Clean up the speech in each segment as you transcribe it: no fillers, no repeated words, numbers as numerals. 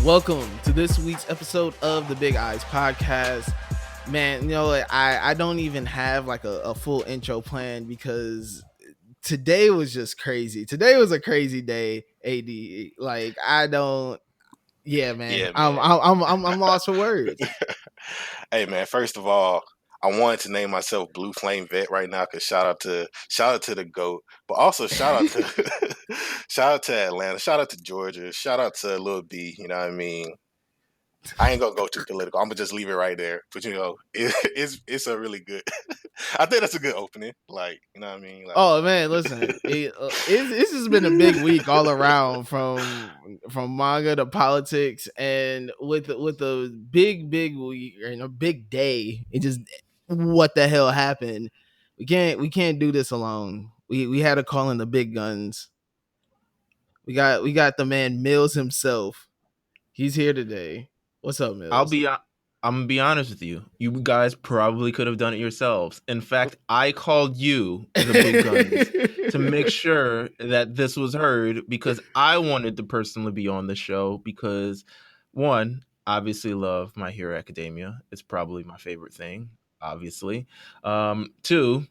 Welcome to this week's episode of the Big Eyes Podcast. Man, you know, I don't even have like a full intro plan because today was just crazy. Today was a crazy day, AD. Like I don't, yeah, man. Yeah, I'm man. I'm lost for words. Hey, man. First of all, I wanted to name myself Blue Flame Vet right now because shout out to the GOAT, but also shout out to shout out to Atlanta, shout out to Georgia, shout out to Lil B. You know what I mean? I ain't gonna go too political. I'm gonna just leave it right there. But you know, it's a really good. I think that's a good opening. Like, you know what I mean? Like, Oh man, listen, this has been a big week all around, from manga to politics, and with a big week and a big day. It just, what the hell happened? We can't do this alone. We had to call in the big guns. We got the man Meelz himself. He's here today. What's up, I'll Meelz? be I'm gonna be honest with you. You guys probably could have done it yourselves. In fact, I called you the big guns to make sure that this was heard because I wanted to personally be on the show because one, obviously love My Hero Academia. It's probably my favorite thing, obviously. Two,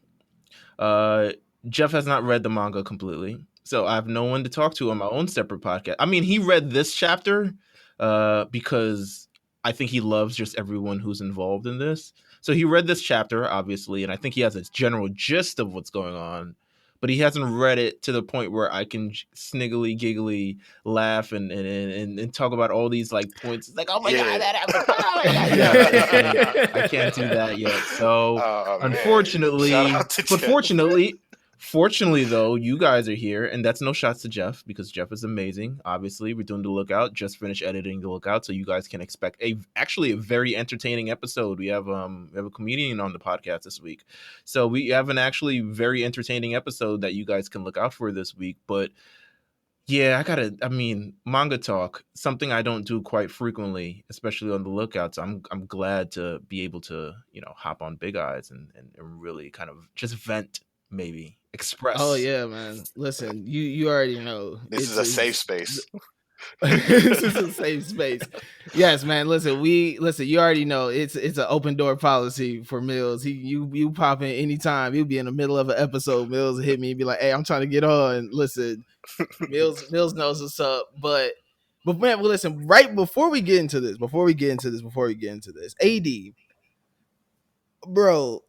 Jeff has not read the manga completely. So I have no one to talk to on my own separate podcast. I mean, he read this chapter because I think he loves just everyone who's involved in this. So he read this chapter, obviously, and I think he has a general gist of what's going on, but he hasn't read it to the point where I can sniggly, giggly laugh and talk about all these like points. It's like, oh my God, that happened. Oh my God. Yeah, I can't do that yet. So unfortunately, fortunately, though, you guys are here, and that's no shots to Jeff because Jeff is amazing. Obviously, we're doing the Lookout. Just finished editing the Lookout, so you guys can expect actually a very entertaining episode. We have a comedian on the podcast this week, so we have an actually very entertaining episode that you guys can look out for this week. But yeah, manga talk, something I don't do quite frequently, especially on the Lookout. So I'm glad to be able to hop on Big Eyes and really kind of just vent, maybe express. Oh yeah, man. Listen, you already know this is a safe space. This is a safe space. Yes, man. Listen, you already know it's an open door policy for Meelz. You pop in anytime. You'll be in the middle of an episode. Meelz will hit me and be like, "Hey, I'm trying to get on." Listen, Meelz knows what's up. But man, well, listen. Right before we get into this, AD, bro,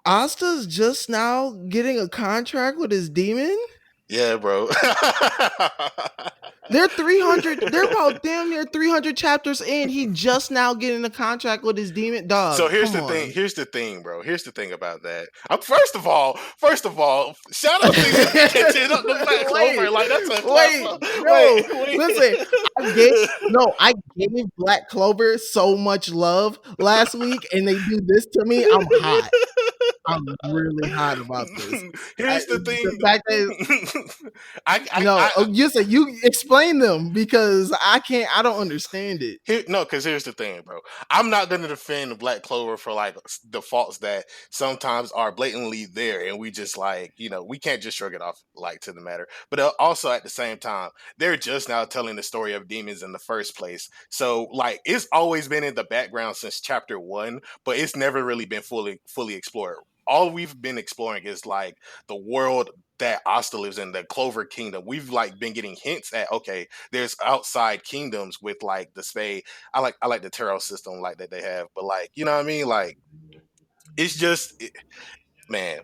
Asta's just now getting a contract with his demon. Yeah, bro. They're about damn near 300 chapters in. He just now getting a contract with his demon dog. So here's the thing, bro. Here's the thing about that. First of all, shout out to you catching up the Black Clover. Like that's a listen. I gave Black Clover so much love last week, and they do this to me. I'm hot. I'm really hot about this. Here's the thing. The fact that you explain them because I don't understand it. Because here's the thing, bro. I'm not going to defend Black Clover for like the faults that sometimes are blatantly there, and we just like we can't just shrug it off like to the matter. But also at the same time, they're just now telling the story of demons in the first place. So like it's always been in the background since chapter 1, but it's never really been fully explored. All we've been exploring is like the world that Asta lives in, the Clover Kingdom. We've like been getting hints at there's outside kingdoms with like the Spade. I like the tarot system like that they have, but like you know what I mean. Like it's just man.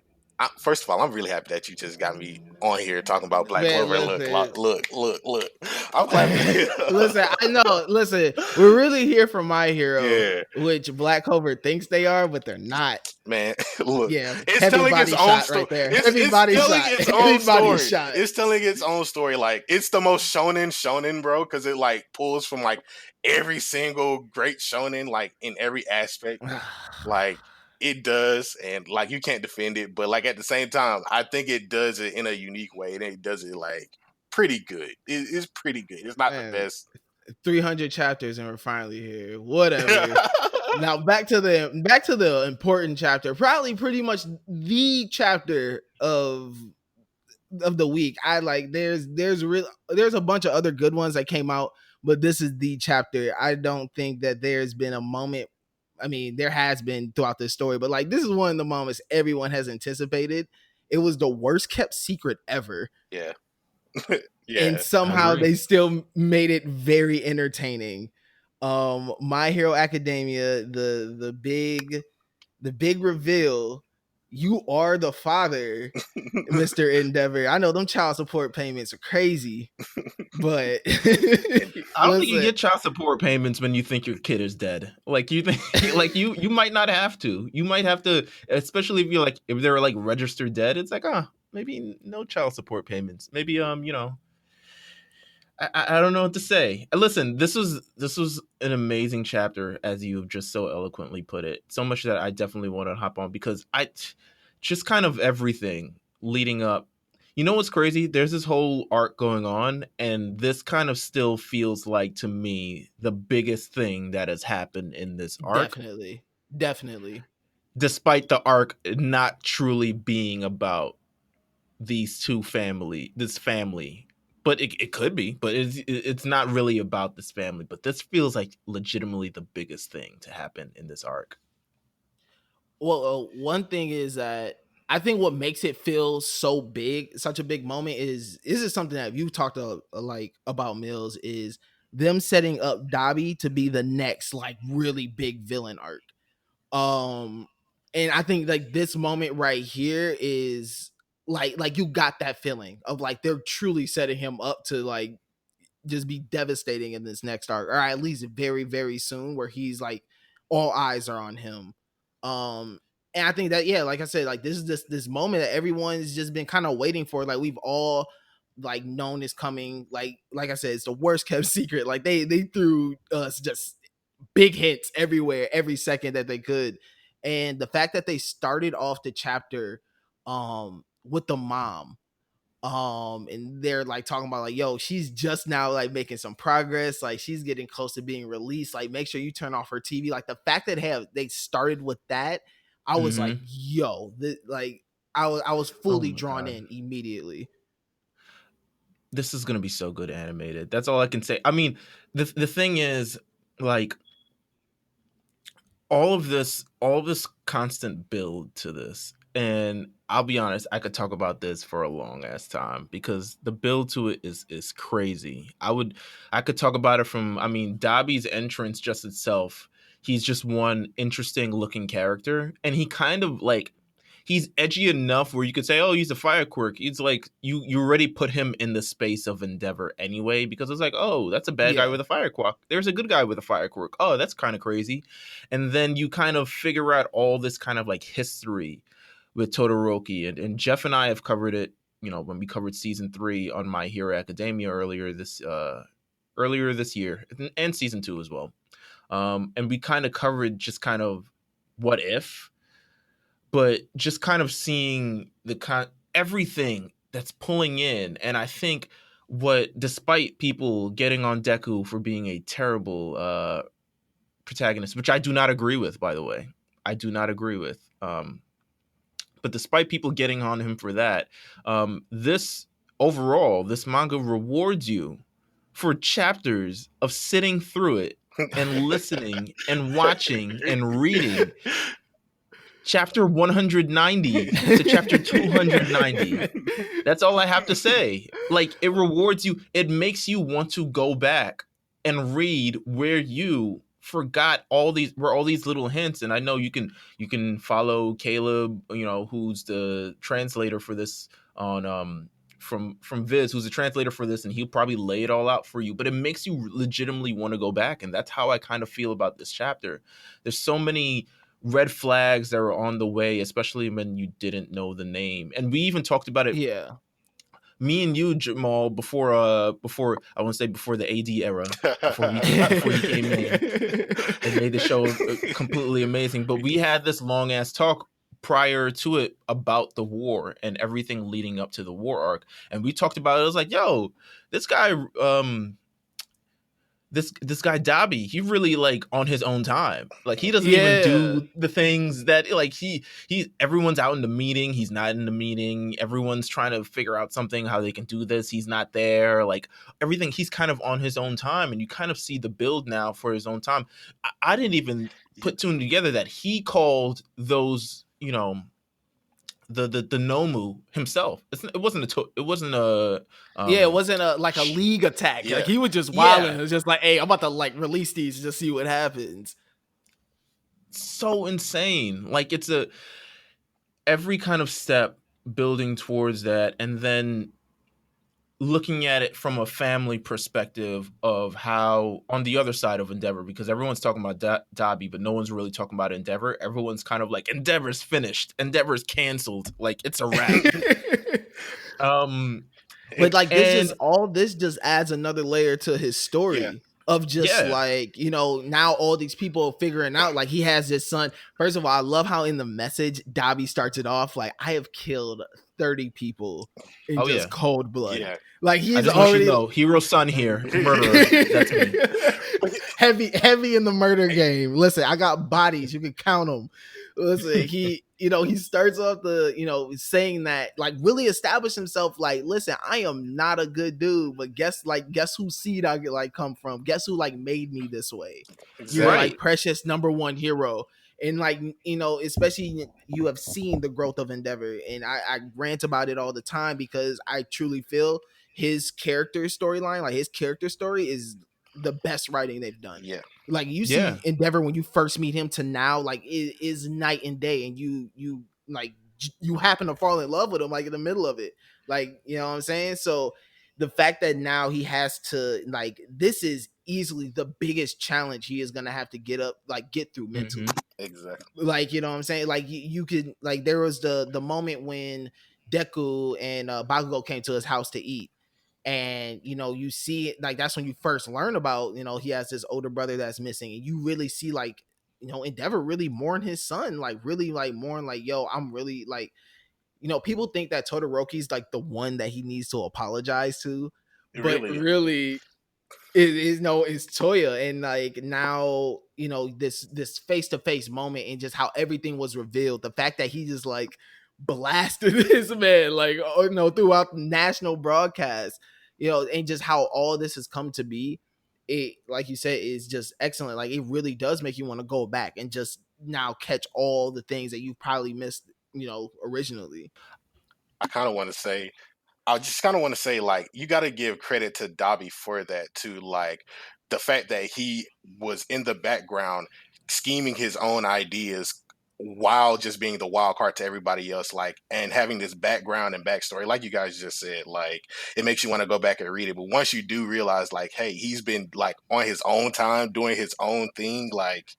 First of all, I'm really happy that you just got me on here talking about Black Clover. Look. I'm glad. Listen, I know. Listen, we're really here for My Hero, which Black Clover thinks they are, but they're not. Man, look. Yeah, it's telling its own story. Right there. It's telling its own story. Like it's the most shonen, bro, because it like pulls from like every single great shonen, like in every aspect. Like it does, and like you can't defend it, but like at the same time, I think it does it in a unique way, and it does it like pretty good. It's pretty good. It's not the best. 300 chapters, and we're finally here. Whatever. Now back to the important chapter. Probably pretty much the chapter of the week. I like. There's a bunch of other good ones that came out but this is the chapter. I don't think that there's been a moment. I mean, there has been throughout this story, but like this is one of the moments everyone has anticipated. It was the worst kept secret ever. Yeah. And Yeah. somehow they still made it very entertaining. My Hero Academia, the big reveal, you are the father, Mr. Endeavor. I know them child support payments are crazy, but I don't think you get child support payments when you think your kid is dead. Like you think, like you might not have to. You might have to, especially if you're like if they're like registered dead. It's like, maybe no child support payments. Maybe you know, I don't know what to say. Listen, this was an amazing chapter, as you've just so eloquently put it. So much that I definitely want to hop on because I just kind of everything leading up. You know what's crazy? There's this whole arc going on, and this kind of still feels like to me the biggest thing that has happened in this arc. Definitely. Despite the arc not truly being about this family, but it could be, but it's not really about this family, but this feels like legitimately the biggest thing to happen in this arc. Well, one thing is that I think what makes it feel so big, such a big moment, is something that you talked like about Meelz, is them setting up Dabi to be the next like really big villain arc. And I think like this moment right here is like you got that feeling of like they're truly setting him up to like just be devastating in this next arc, or at least very, very soon, where he's like all eyes are on him. And I think that, yeah, like I said, like this is this moment that everyone's just been kind of waiting for. Like we've all like known is coming. Like I said, it's the worst kept secret. Like they threw us just big hints everywhere, every second that they could. And the fact that they started off the chapter with the mom, and they're like talking about like, yo, she's just now like making some progress, like she's getting close to being released, like make sure you turn off her TV. Like the fact that they started with that, I was like, yo, like I was fully drawn in immediately. This is gonna be so good animated. That's all I can say. I mean, the thing is, like, all of this constant build to this, and I'll be honest, I could talk about this for a long ass time because the build to it is crazy. I could talk about it from, I mean, Dabi's entrance just itself. He's just one interesting looking character, and he kind of like he's edgy enough where you could say, oh, he's a fire quirk. He's like you already put him in the space of Endeavor anyway, because it's like, oh, that's a bad guy with a fire quirk. There's a good guy with a fire quirk. Oh, that's kind of crazy. And then you kind of figure out all this kind of like history with Todoroki, and Jeff and I have covered it, you know, when we covered season 3 on My Hero Academia earlier this year, and season 2 as well. And we kind of covered just kind of what if, but just kind of seeing everything that's pulling in. And I think despite people getting on Deku for being a terrible protagonist, which I do not agree with, by the way, but despite people getting on him for that, this manga rewards you for chapters of sitting through it and listening and watching and reading chapter 190 to chapter 290. That's all I have to say. Like, it rewards you. It makes you want to go back and read where you forgot all these little hints. And I know you can follow Caleb, you know, who's the translator for this on from Viz, who's a translator for this, and he'll probably lay it all out for you. But it makes you legitimately want to go back, and that's how I kind of feel about this chapter. There's so many red flags that are on the way, especially when you didn't know the name. And we even talked about it. Yeah. Me and you, Jamal, before I want to say before the AD era, before you came in and made the show completely amazing. But we had this long ass talk prior to it about the war and everything leading up to the war arc, and we talked about it. I was like, yo, this guy this guy Dabi, he really like on his own time. Like he doesn't even Yeah. do the things that like he everyone's out in the meeting, he's not in the meeting. Everyone's trying to figure out something how they can do this. He's not there. Like everything, he's kind of on his own time, and you kind of see the build now for his own time. I didn't even put two and together that he called those, you know, the Nomu himself. It wasn't a Yeah, it wasn't like a league attack. Yeah. Like he was just Yeah. wilding. It was just like, hey, I'm about to like release these and just see what happens. so insane. Like it's every kind of step building towards that, and then looking at it from a family perspective of how on the other side of Endeavor, because everyone's talking about Dabi, but no one's really talking about Endeavor. Everyone's kind of like, Endeavor's finished, Endeavor's canceled, like it's a wrap. But like this just adds another layer to his story of just like, you know, now all these people are figuring out like he has this son. First of all, I love how in the message Dabi starts it off like, I have killed 30 people in just cold blood. Yeah. Like he's already hero son here, murderer. That's me. heavy in the murder game. Listen, I got bodies, you can count them. Listen, he starts off saying that, like, really establish himself like, listen, I am not a good dude, but guess whose seed I like come from? Guess who like made me this way? Exactly. You're like precious number one hero. And like, you know, especially you have seen the growth of Endeavor, and I rant about it all the time because I truly feel his character storyline, like his character story is the best writing they've done. Yeah. Like you see Endeavor when you first meet him to now, like it is night and day, and you like you happen to fall in love with him like in the middle of it. Like, you know what I'm saying? So the fact that now he has to, like, this is easily the biggest challenge he is gonna have to get through mentally. Exactly. Like, you know what I'm saying? Like you could, like, there was the moment when Deku and Bakugo came to his house to eat. And, you know, you see it, like, that's when you first learn about, you know, he has this older brother that's missing. And you really see, like, you know, Endeavor really mourn his son, like, really, like, mourn, like, yo, I'm really, like, you know, people think that Todoroki's, like, the one that he needs to apologize to. But really it's Toya. And, like, now, you know, this face-to-face moment and just how everything was revealed. The fact that he just, like, blasted this man, like, you know, throughout the national broadcast, you know, and just how all this has come to be, it, like you said, is just excellent. Like, it really does make you want to go back and just now catch all the things that you probably missed, you know, originally. I just kind of want to say, like, you got to give credit to Dabi for that too. Like, the fact that he was in the background scheming his own ideas while just being the wild card to everybody else, like, and having this background and backstory, like you guys just said, like, it makes you want to go back and read it. But once you do realize, like, hey, he's been like on his own time doing his own thing, like,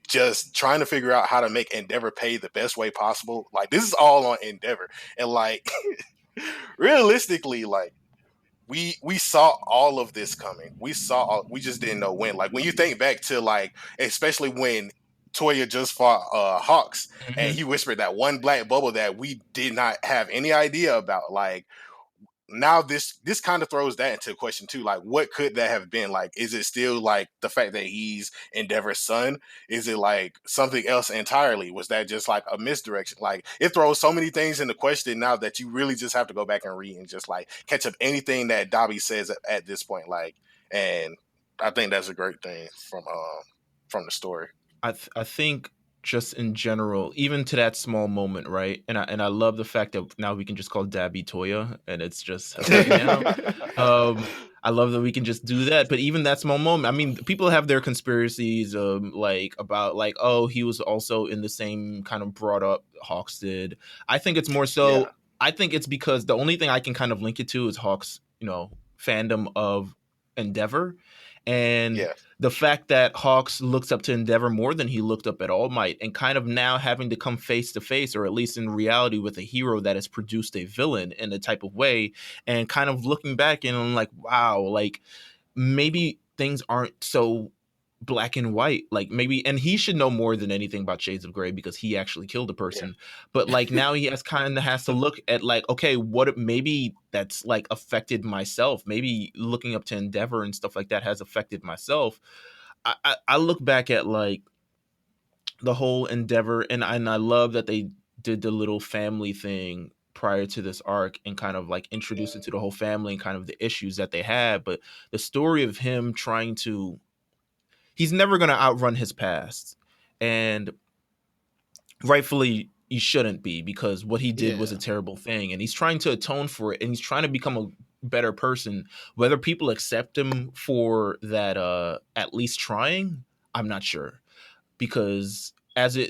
just trying to figure out how to make Endeavor pay the best way possible. Like, this is all on Endeavor. And, like, realistically, like, we saw all of this coming. We just didn't know when. Like, when you think back to, like, especially when Toya just fought Hawks, and he whispered that one black bubble that we did not have any idea about. Like, now this kind of throws that into question too. Like, what could that have been? Like, is it still like the fact that he's Endeavor's son? Is it like something else entirely? Was that just like a misdirection? Like, it throws so many things into question now that you really just have to go back and read and just like catch up anything that Dabi says at this point. Like, and I think that's a great thing from the story. I think just in general, even to that small moment, right? And I love the fact that now we can just call Dabi Toya, and it's just I love that we can just do that. But even that small moment, I mean, people have their conspiracies, like about like, oh, he was also in the same kind of brought up Hawks did. I think it's more so. Yeah. I think it's because the only thing I can kind of link it to is Hawks, you know, fandom of Endeavor. And the fact that Hawks looks up to Endeavor more than he looked up at All Might, and kind of now having to come face to face, or at least in reality, with a hero that has produced a villain in a type of way, and kind of looking back and I'm like, wow, like maybe things aren't so black and white, like maybe, and he should know more than anything about Shades of Grey because he actually killed a Yeah. person. But like now he has to look at like, okay, what maybe that's like affected myself. Maybe looking up to Endeavor and stuff like that has affected myself. I look back at like the whole Endeavor, and I love that they did the little family thing prior to this arc and kind of like introduce it to the whole family and kind of the issues that they had. But the story of him trying to, he's never going to outrun his past, and rightfully he shouldn't be, because what he did was a Yeah. terrible thing, and he's trying to atone for it, and he's trying to become a better person. Whether people accept him for that, at least trying, I'm not sure, because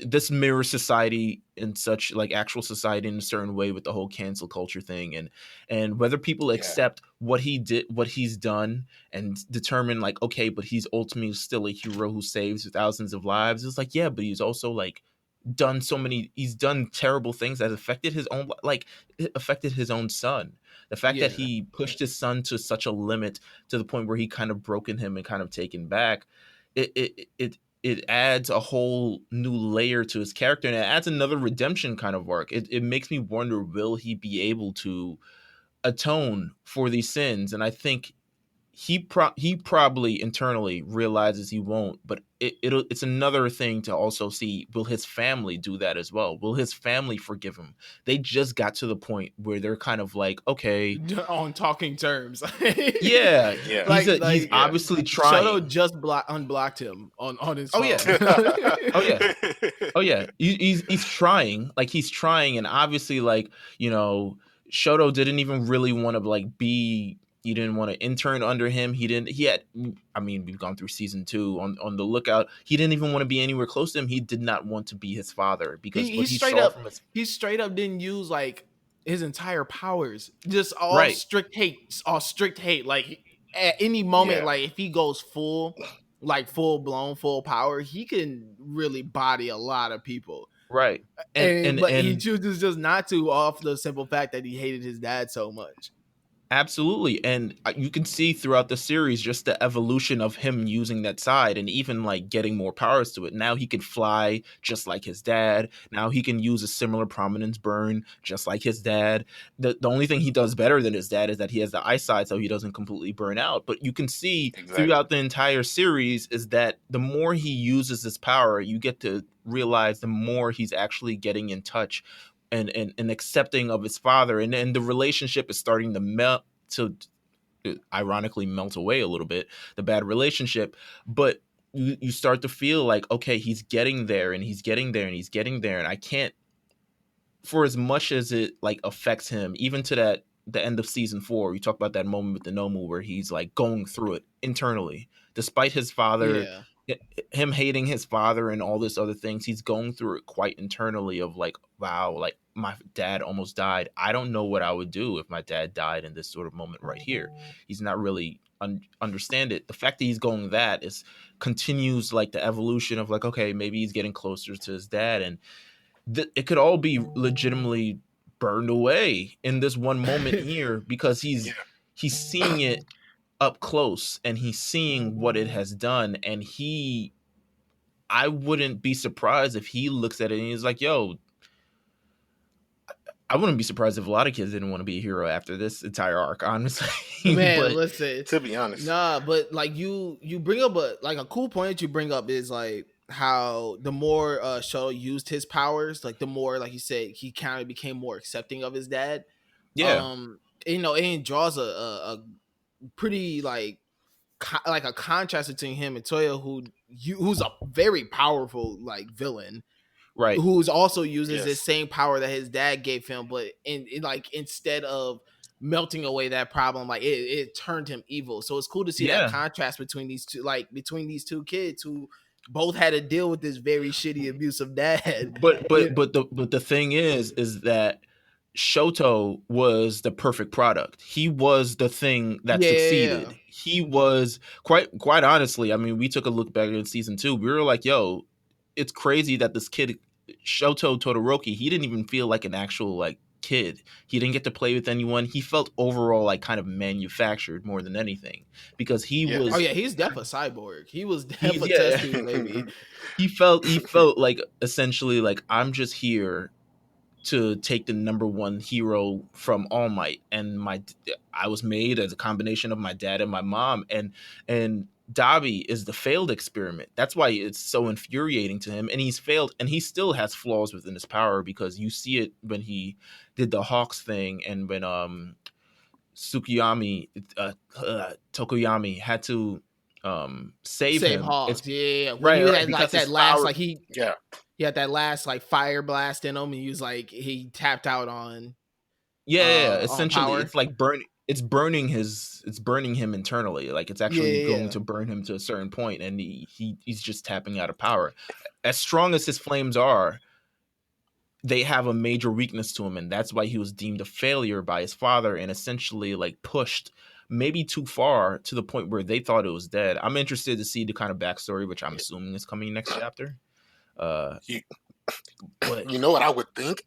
this mirrors society in such like actual society in a certain way with the whole cancel culture thing, and whether people Yeah. accept what he did, what he's done, and determine like, okay, but he's ultimately still a hero who saves thousands of lives. It's like, yeah, but he's also like he's done terrible things that affected his own, like it affected his own son. The fact that Yeah. he pushed his son to such a limit, to the point where he kind of broken him and kind of taken back, it adds a whole new layer to his character, and it adds another redemption kind of arc. It makes me wonder, will he be able to atone for these sins? And I think he probably internally realizes he won't, but it's another thing to also see, will his family do that as well? Will his family forgive him? They just got to the point where they're kind of like, okay, On talking terms. yeah, Yeah. he's Like obviously Shoto trying. just unblocked him on his Oh phone. yeah. Oh yeah. Oh yeah, he's trying, like he's trying, and obviously, like, you know, Shoto didn't even really want to like be. He didn't want to intern under him. He didn't. He had. I mean, we've gone through season 2 on the lookout. He didn't even want to be anywhere close to him. He did not want to be his father, because He what he straight saw up from his didn't use like his entire powers. Just right, all strict hate. Like at any moment, Yeah. like if he goes full blown, full power, he can really body a lot of people. right, and And and but he and chooses just not to, off the simple fact that he hated his dad so much. absolutely. And you can see throughout the series just the evolution of him using that side, and even like getting more powers to it. Now he can fly just like his dad. Now he can use a similar prominence burn just like his dad. The only thing he does better than his dad is that he has the eyesight, so he doesn't completely burn out. But you can see Exactly. throughout the entire series is that the more he uses his power, you get to realize the more he's actually getting in touch and accepting of his father, and the relationship is starting to melt, to ironically melt away a little bit, the bad relationship. But you start to feel like, okay, he's getting there, and he's getting there, and he's getting there, and I can't, for as much as it like affects him, even to that the end of season 4, you talk about that moment with the Nomu where he's like going through it internally, despite his father, Yeah. him hating his father and all this other things. He's going through it quite internally of like, wow, like my dad almost died. I don't know what I would do if my dad died in this sort of moment right here. He's not really understand it. The fact that he's going that is continues like the evolution of like, okay, maybe he's getting closer to his dad, and it could all be legitimately burned away in this one moment here, because Yeah. he's seeing it up close, and he's seeing what it has done, and I wouldn't be surprised if he looks at it and he's like, yo, I wouldn't be surprised if a lot of kids didn't want to be a hero after this entire arc, honestly. Man, But listen. To be honest. Nah, but like you bring up a cool point that you bring up is like how the more Shoto used his powers, like the more, like you said, he kind of became more accepting of his dad. yeah, And draws a pretty like like a contrast between him and Toya, who's a very powerful like villain, right. who's also uses this Yes. same power that his dad gave him, but like instead of melting away that problem, like it turned him evil. So it's cool to see that Yeah. contrast between these two, like between these two kids who both had to deal with this very shitty abusive dad. But Yeah, the thing is that Shoto was the perfect product. He was the thing that yeah. succeeded. He was quite honestly. I mean, we took a look back in season 2. We were like, "Yo, it's crazy that this kid Shoto Todoroki, he didn't even feel like an actual like kid. He didn't get to play with anyone. He felt overall like kind of manufactured more than anything because he Yeah. Oh was yeah, he's def a cyborg. He was he def a yeah test tube baby. he felt like essentially like I'm just here to take the number one hero from All Might, and I was made as a combination of my dad and my mom, and Dabi is the failed experiment. That's why it's so infuriating to him, and he's failed, and he still has flaws within his power because you see it when he did the Hawks thing, and when Tsukiyami Tokoyami had to save Save him. It's Hogs. Yeah. When right, you right, had like because his that last power. like Yeah. he had that last like fire blast in him and he was like he tapped out Yeah. on Essentially, power. it's like it's burning him internally. Like it's Yeah, actually yeah, going yeah. to burn him to a certain point, and he's just tapping out of power. As strong as his flames are, they have a major weakness to him, and that's why he was deemed a failure by his father and essentially like pushed maybe too far to the point where they thought it was dead. I'm interested to see the kind of backstory, which I'm assuming is coming next chapter. Uh, You, but you know what I would think?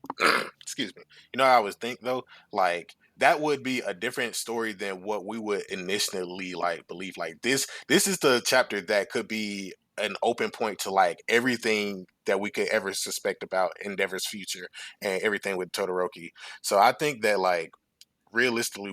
Excuse me. You know what I would think though? Like that would be a different story than what we would initially like believe. Like this is the chapter that could be an open point to like everything that we could ever suspect about Endeavor's future and everything with Todoroki. So I think that like realistically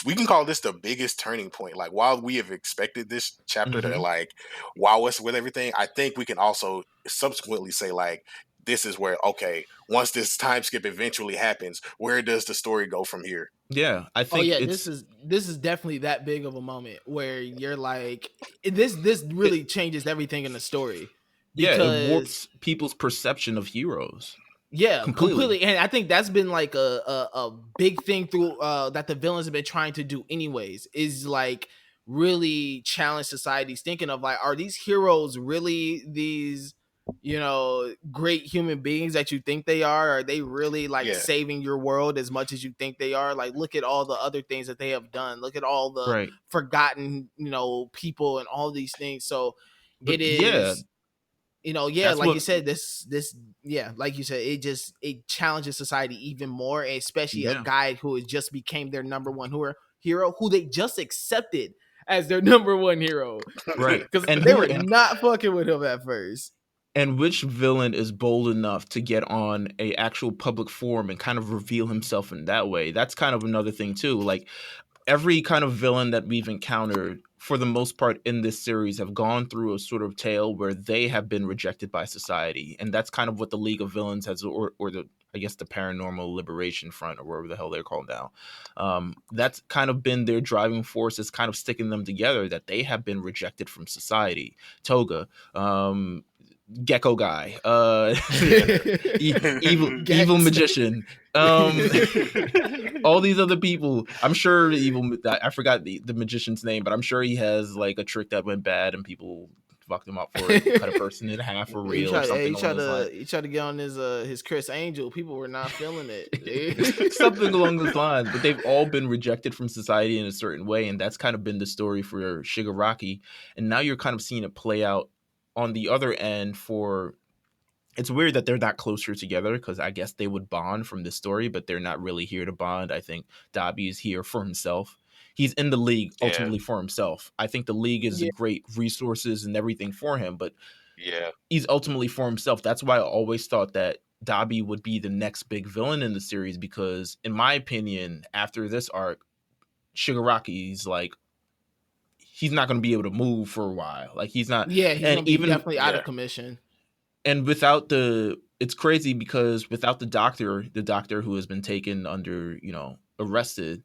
we can call this the biggest turning point. Like while we have expected this chapter to mhm. like wow us with everything, I think we can also subsequently say like this is where okay, once this time skip eventually happens, where does the story go from here? Yeah, I Oh think yeah, it's this is definitely that big of a moment where you're like this it, really changes everything in the story yeah, it because warps people's perception of heroes yeah, completely. completely. And I think that's been like a big thing through that the villains have been trying to do anyways is like really challenge society's thinking of like are these heroes really these great human beings that you think they are they really like Yeah, saving your world as much as you think they are like look at all the other things that they have done look at all the Right. forgotten people and all these things so But it yeah, is yeah, that's like you what said, yeah, like you said, it challenges society even more, and especially a yeah, guy who has just became their number one hero, who they just accepted as their number one hero, right. because And they who were not fucking with him at first. and which villain is bold enough to get on a actual public forum and kind of reveal himself in that way? That's kind of another thing too. Like every kind of villain that we've encountered for the most part in this series have gone through a sort of tale where they have been rejected by society, and that's kind of what the League of Villains has, or the I guess the Paranormal Liberation Front, or whatever the hell they're called now. That's kind of been their driving force, is kind of sticking them together, that they have been rejected from society. Toga, Gecko Guy, evil Gex. magician, um, all these other people. I'm sure I forgot the magician's name, but I'm sure he has like a trick that went bad and people fucked him up for it. Cut a person in half for He real or tried. something He along tried those lines. to. He tried to get on his Chris Angel. People were not feeling it. Something along those lines, but they've all been rejected from society in a certain way, and that's kind of been the story for Shigaraki. And now you're kind of seeing it play out on the other end for. It's weird that they're not closer together because I guess they would bond from this story, but they're not really here to bond. I think Dabi is here for himself. He's in the league yeah, ultimately for himself. I think the league is a Yeah. great resources and everything for him, but yeah, he's ultimately for himself. That's why I always thought that Dabi would be the next big villain in the series because, in my opinion, after this arc, Shigaraki's like he's not going to be able to move for a while. Like he's not, Yeah, he's and gonna be even definitely out yeah. of commission. and without the it's crazy because without the doctor who has been taken under arrested,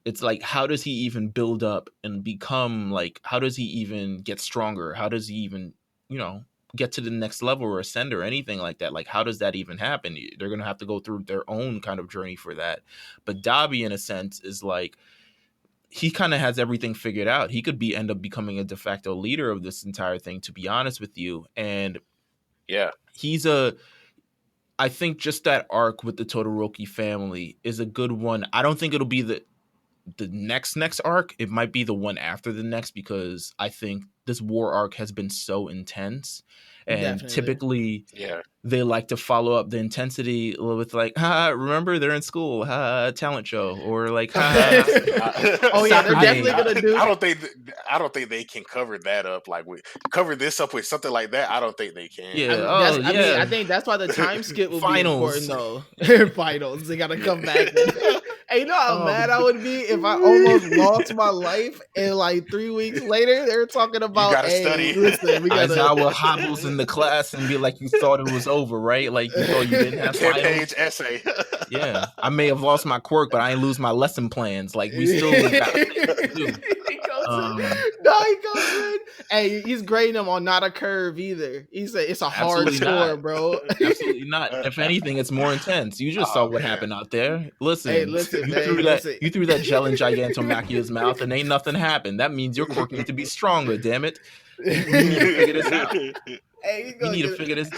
it's like how does he even build up and become like how does he even get stronger, how does he even you know get to the next level or ascend or anything like that, like how does that even happen? They're gonna have to go through their own kind of journey for that. But Dabi in a sense is like he kind of has everything figured out. He could be end up becoming a de facto leader of this entire thing, to be honest with you. And Yeah, he's I think just that arc with the Todoroki family is a good one. I don't think it'll be the next arc. It might be the one after the next, because I think this war arc has been so intense, and Definitely. typically Yeah. they like to follow up the intensity with like, remember they're in school, talent show, or like, Oh yeah, they're definitely gonna do. I don't think they can cover that up. Like, cover this up with something like that. I don't think they can. Yeah. I mean, I think that's why the time skip will be important though. Finals, they gotta come back. Hey, you know how mad I would be if I almost lost my life and like 3 weeks later they're talking about, you gotta study. Listen, we gotta. Aizawa hobbles in the class and be like, you thought it was over, right? Like you thought you didn't have 10-page essay. Yeah, I may have lost my quirk, but I ain't lose my lesson plans. Like we still got to do. He goes in. Hey, he's grading him on not a curve either. He said it's a hard score, bro. Absolutely not. If anything, it's more intense. You just saw what happened out there. Listen, hey, listen, you threw that gel in Gigantomachia's mouth, and ain't nothing happened. That means your quirk needs to be stronger. Damn it! You need to figure this out. Hey, you need to figure this.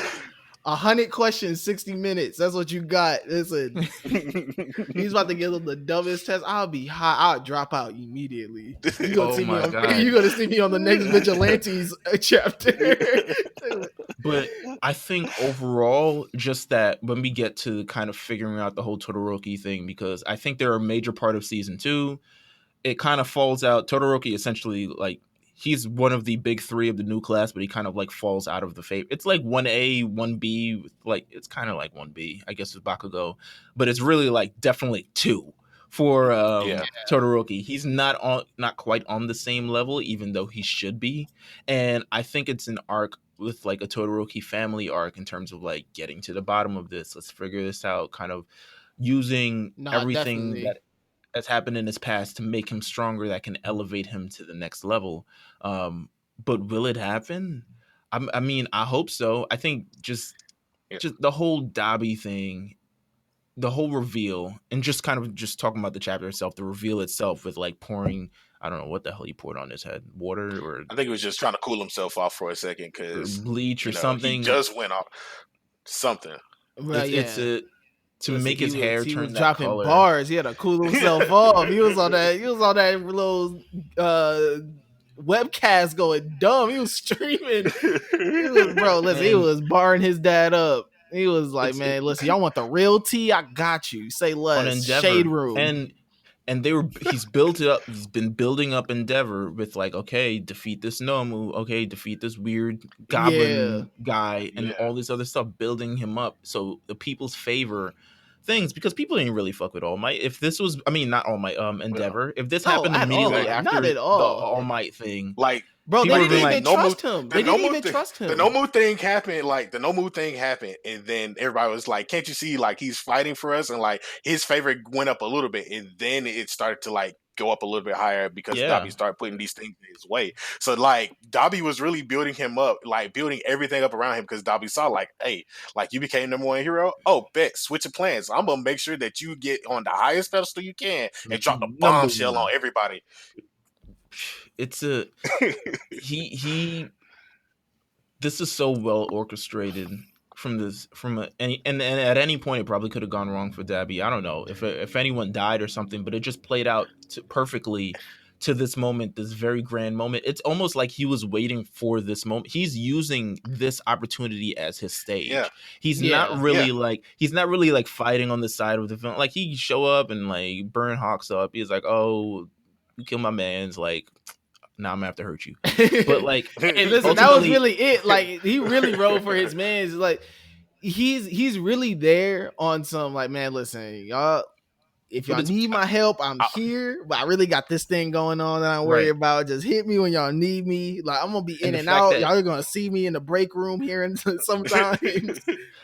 100 questions, 60 minutes. That's what you got. Listen, he's about to give them the dumbest test. I'll be hot. I'll drop out immediately. You're gonna see me on the next Vigilantes chapter. But I think overall, just that when we get to kind of figuring out the whole Todoroki thing, because I think they're a major part of season 2, it kind of falls out. Todoroki essentially, like, he's one of the big 3 of the new class, but he kind of like falls out of the fate. It's like 1A, 1B, like it's kind of like 1B, I guess, with Bakugo, but it's really like definitely 2 for Todoroki. He's not quite on the same level, even though he should be. And I think it's an arc with like a Todoroki family arc in terms of like getting to the bottom of this. Let's figure this out, kind of using everything that's happened in his past to make him stronger, that can elevate him to the next level. But will it happen? I mean, I hope so. I think just the whole Dabi thing, the whole reveal, and just kind of just talking about the chapter itself, the reveal itself with like pouring, I don't know what the hell he poured on his head, water, or I think he was just trying to cool himself off for a second, because bleach or something. He just went off something. Well, to make his hair turn that dropping color. Bars. He had to cool himself off. He was on that little webcast going dumb. He was streaming. He was barring his dad up. He was like, man, listen, y'all want the real tea? I got you. Say less. Shade room. And he's built it up. He's been building up Endeavor with like, okay, defeat this Nomu. Okay, defeat this weird goblin guy, and all this other stuff, building him up. So the people's favor things, because people didn't really fuck with All Might. If this was, I mean, not All Might, Endeavor. If this happened immediately after the All Might thing, like, bro, they didn't even trust him. They didn't even trust him. The Nomu thing happened. Like, the Nomu thing happened, and then everybody was like, "Can't you see? Like, he's fighting for us." And like, his favor went up a little bit, and then it started to like go up a little bit higher because Dabi started putting these things in his way. So like, Dabi was really building him up, like building everything up around him, because Dabi saw like, hey, like, you became number 1 hero. Oh, bet, switch of plans. I'm gonna make sure that you get on the highest pedestal you can and drop the bombshell on everybody. It's a this is so well orchestrated and at any point it probably could have gone wrong for Dabi. I don't know if anyone died or something, but it just played out perfectly to this moment, this very grand moment. It's almost like he was waiting for this moment. He's using this opportunity as his stage. He's not really like fighting on the side of the film. Like, he show up and like burn Hawks up. He's like, oh, you kill my man's, like, now I'm gonna have to hurt you. But like, and listen, that was really it. Like, he really rode for his man. Like, he's really there on some like, man, listen, y'all, if y'all need my help, I'm here. But I really got this thing going on that I'm worried about. Just hit me when y'all need me. Like, I'm gonna be in and out. Y'all are gonna see me in the break room here and sometimes.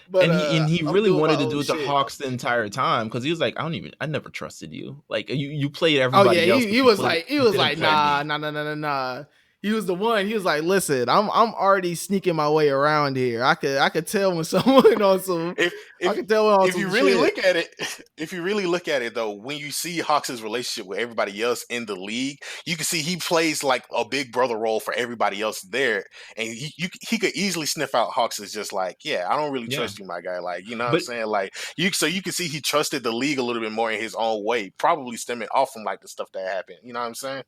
But he really wanted to do it to Hawks the entire time, because he was like, I never trusted you. Like, you played everybody else. He was like, nah. He was the one. He was like, "Listen, I'm already sneaking my way around here. I could tell when someone on some. if I if could tell when on if you some really shit." look at it, if you really look at it though, when you see Hawks' relationship with everybody else in the league, you can see he plays like a big brother role for everybody else there, and he could easily sniff out Hawks as just like, yeah, I don't really Yeah. trust you, my guy. Like, you know what I'm But saying? Like you can see he trusted the league a little bit more in his own way, probably stemming off from like the stuff that happened. You know what I'm saying?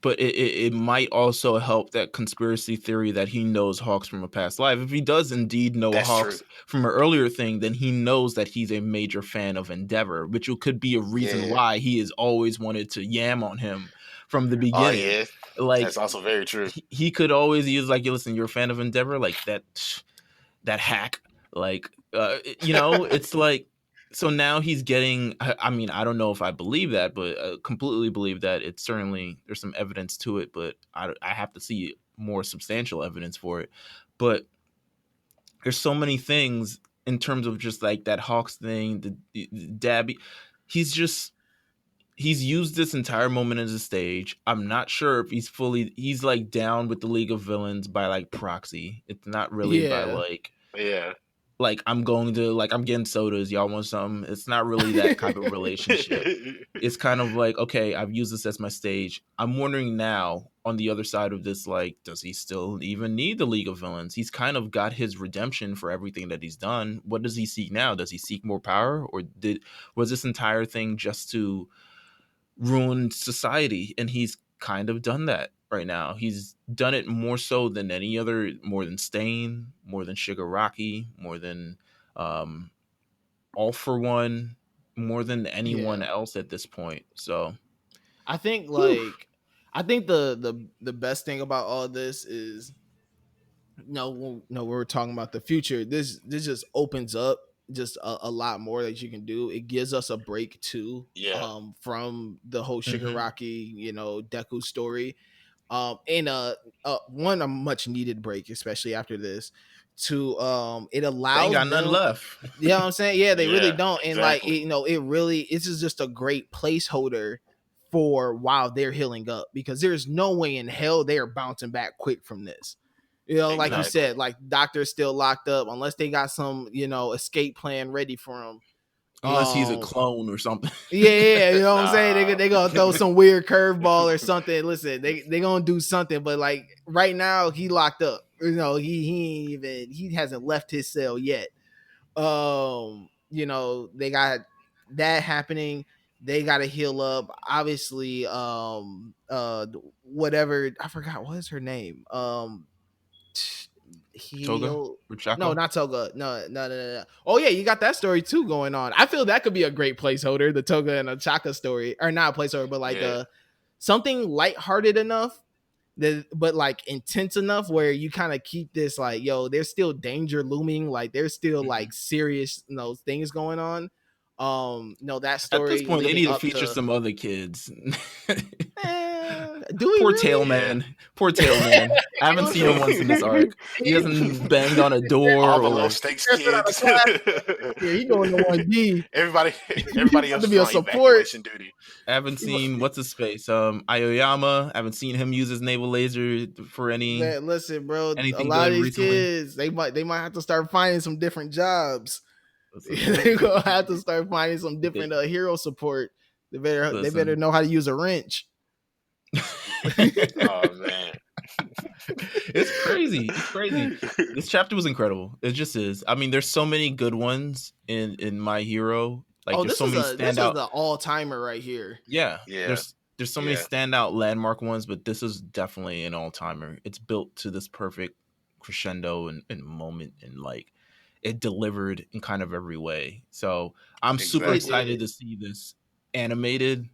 but it might also help that conspiracy theory that he knows Hawks from a past life. If he does indeed know That's true. Hawks from an earlier thing, then he knows that he's a major fan of Endeavor, which could be a reason Yeah. why he has always wanted to yam on him from the Oh beginning. yeah. Like That's also very true. he could always use like, listen, you're a fan of Endeavor, like that hack, like it's like. So now he's getting. I mean, I don't know if I believe that, but completely believe that. It's certainly there's some evidence to it, but I have to see more substantial evidence for it. But there's so many things in terms of just like that Hawks thing, the Dabi. He's used this entire moment as a stage. I'm not sure if he's like down with the League of Villains by like proxy. It's not really by Yeah, Yeah. like I'm getting sodas, y'all want something. It's not really that type of relationship. It's kind of like, okay, I've used this as my stage. I'm wondering now on the other side of this, like, does he still even need the League of Villains? He's kind of got his redemption for everything that he's done. What does he seek now? Does he seek more power, or was this entire thing just to ruin society? And he's kind of done that right now. He's done it more so than any other, more than Stain, more than Shigaraki, more than All for One, more than anyone yeah. else at this point. So I think whew. I think the best thing about all this is no, we're talking about the future. This just opens up just a lot more that you can do. It gives us a break too, Yeah. from the whole Mhm. Shigaraki, Deku story, and one a much needed break, especially after this. To it They ain't allows got nothing them. left. You know what I'm saying? Yeah, they really Yeah. don't. And like Exactly. it really this is just a great placeholder for while they're healing up, because there's no way in hell they are bouncing back quick from this. Like you No. Exactly. said, like doctor's still locked up unless they got some, escape plan ready for him. Unless he's a Um clone or something. yeah, you know what I'm saying? Nah. They gonna throw some weird curveball or something. Listen, they gonna do something, but like right now he locked up. He hasn't left his cell yet. They got that happening. They got to heal up. Obviously, whatever, I forgot what is her name. Toga Heal. or No, Chaco? not Toga. No, no, no, no, no. Oh yeah, you got that story too going on. I feel that could be a great placeholder, the Toga and a Chaka story, or not a placeholder, but like Yeah. something lighthearted enough that, but like intense enough where you kind of keep this like, yo, there's still danger looming, like there's still Mhm. like serious, things going on. That At this story point, they leading need to up feature to. some other kids. Do we Poor really? Tail Yeah. Man. Poor Tail Man. I haven't seen him once in this arc. He hasn't banged on a All door the low or stakes Out of kids. class here. He going to 1D. everybody He's everybody about else to is be a on support. evacuation duty. I haven't seen what's his face. Aoyama. I haven't seen him use his naval laser for Man, listen, bro. A anything lot of good these recently. kids, they might have to start finding some different jobs. Listen, They gonna have to start finding some different they, hero support. They better listen. know how to use a wrench. Oh man. It's crazy. It's crazy. This chapter was incredible. It just is. I mean, there's so many good ones in My Hero. Like Oh, there's this so is many the standout. all timer right here. Yeah, Yeah. there's so many Yeah. standout landmark ones, but this is definitely an all timer. It's built to this perfect crescendo and moment, and like it delivered in kind of every way. So I'm super It Exactly. excited did. to see this animated.